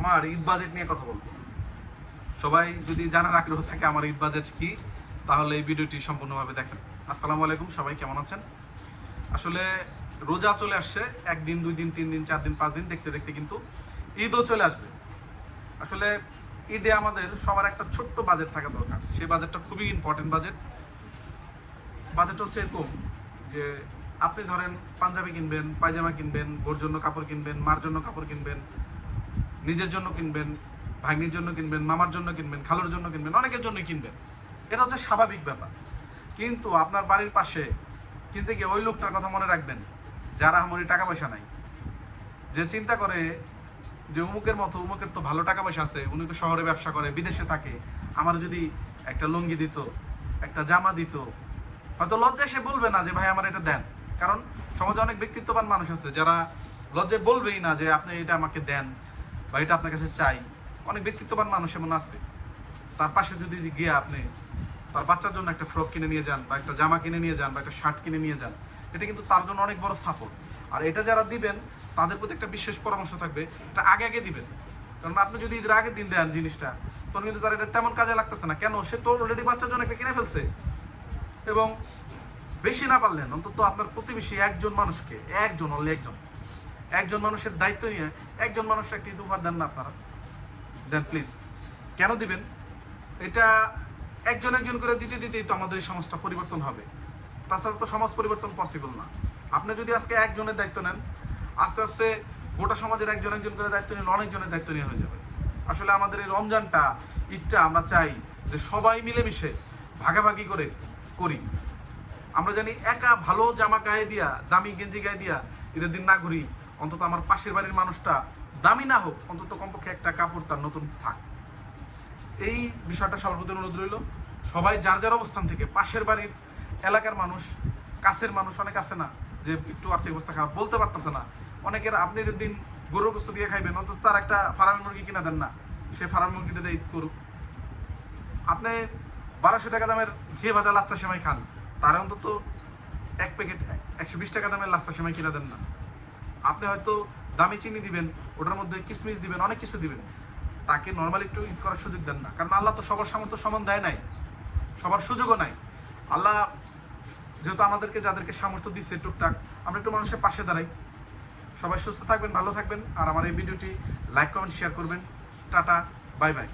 আমার ঈদ বাজেট নিয়ে কথা বলবো। সবাই যদি জানার আগ্রহ থাকে আমার ঈদ বাজেট কি, তাহলে এই ভিডিওটি সম্পূর্ণভাবে দেখেন। আসসালামু আলাইকুম, সবাই কেমন আছেন? আসলে রোজা চলে আসছে, 1 দিন 2 দিন 3 দিন 4 দিন 5 দিন দেখতে দেখতে কিন্তু ঈদও চলে আসবে। আসলে ঈদে আমাদের সবার একটা ছোট্ট বাজেট থাকা দরকার। সেই বাজেটটা খুবই ইম্পর্টেন্ট বাজেট হচ্ছে এরকম যে আপনি ধরেন পাঞ্জাবি কিনবেন, পায়জামা কিনবেন, বোর জন্য কাপড় কিনবেন, মার জন্য কাপড় কিনবেন, নিজের জন্য কিনবেন, ভাগ্নির জন্য কিনবেন, মামার জন্য কিনবেন, খালুর জন্য কিনবেন, অনেকের জন্যই কিনবেন। এটা হচ্ছে স্বাভাবিক ব্যাপার। কিন্তু আপনার বাড়ির পাশে কিনতে গিয়ে ওই লোকটার কথা মনে রাখবেন যারা আমারই টাকা পয়সা নাই, যে চিন্তা করে যে উমুকের মতো, উমুকের তো ভালো টাকা পয়সা আছে, উনি তো শহরে ব্যবসা করে, বিদেশে থাকে, আমার যদি একটা লুঙ্গি দিত, একটা জামা দিত, হয়তো লজ্জায় সে বলবে না যে ভাই আমার এটা দেন। কারণ সমাজে অনেক ব্যক্তিত্ববান মানুষ আছে যারা লজ্জায় বলবেই না যে আপনি এটা আমাকে দেন বা এটা আপনার কাছে চাই। অনেক ব্যক্তিত্ববান মানুষ এমন আছে। তার পাশে যদি গিয়ে আপনি তার বাচ্চার জন্য একটা ফ্রক কিনে নিয়ে যান, বা একটা জামা কিনে নিয়ে যান, বা একটা শার্ট কিনে নিয়ে যান, এটা কিন্তু তার জন্য অনেক বড় সাপোর্ট। আর এটা যারা দিবেন তাদের প্রতি একটা বিশেষ পরামর্শ থাকবে, এটা আগে দিবেন। কারণ আপনি যদি ঈদের আগের দিন দেন জিনিসটা, তখন কিন্তু তার এটা তেমন কাজে লাগতেছে না। কেন? সে তো অলরেডি বাচ্চার জন্য একটা কিনে ফেলছে। এবং বেশি না পারলেন অন্তত আপনার প্রতিবেশী একজন মানুষকে, একজন মানুষের দায়িত্ব নিয়ে একজন মানুষের একটা ঈদ উপহার দেন না আপনারা? দেন প্লিজ। কেন দিবেন? এটা একজন করে দিতেই তো আমাদের এই সমাজটা পরিবর্তন হবে। তাছাড়া তো সমাজ পরিবর্তন পসিবল না। আপনি যদি আজকে একজনের দায়িত্ব নেন, আস্তে আস্তে গোটা সমাজের একজন করে দায়িত্ব নিলে অনেকজনের দায়িত্ব নিয়ে হয়ে যাবে। আসলে আমাদের এই রমজানটা, ঈদটা আমরা চাই যে সবাই মিলেমিশে ভাগাভাগি করে করি। আমরা জানি একা ভালো জামা গায়ে দিয়া, দামি গেঞ্জি গায়ে দিয়া ঈদের দিন না ঘুরি, অন্তত আমার পাশের বাড়ির মানুষটা দামি না হোক, অন্তত কমপক্ষে একটা কাপড় তার নতুন থাক। এই বিষয়টা সবার প্রতি অনুরোধ রইল। সবাই যার যার অবস্থান থেকে, পাশের বাড়ির, এলাকার মানুষ, কাছের মানুষ, অনেক আছে না যে একটু আর্থিক অবস্থা খারাপ, বলতে পারতেছে না, অনেকের আপনি ঈদের দিন গরুর গোস্ত দিয়ে খাইবেন, অন্তত তার একটা ফার্মের মুরগি কিনা দেন না, সে ফার্মের মুরগিটা দিয়ে ঈদ করুক। আপনি 1200 টাকা দামের ঘি ভাজা লাচ্চা সেমাই খান, তার অন্তত 1 প্যাকেট 120 টাকা দামের লাচ্চা সেমাই কিনা দেন না। আপনি হয়তো দামি চিনি দিবেন, ওটার মধ্যে কিশমিশ দিবেন, অনেক কিছু দিবেন, তাকে নর্মালি একটু ঈদ করার সুযোগ দেন না। কারণ আল্লাহ তো সবার সামর্থ্য সমান দেয় নাই, সবার সুযোগও নাই। আল্লাহ যেহেতু আমাদেরকে যাদেরকে সামর্থ্য দিচ্ছে টুকটাক, আমরা একটু মানুষের পাশে দাঁড়াই। সবাই সুস্থ থাকবেন, ভালো থাকবেন। আর আমার এই ভিডিওটি লাইক, কমেন্ট, শেয়ার করবেন। Tata, bye bye.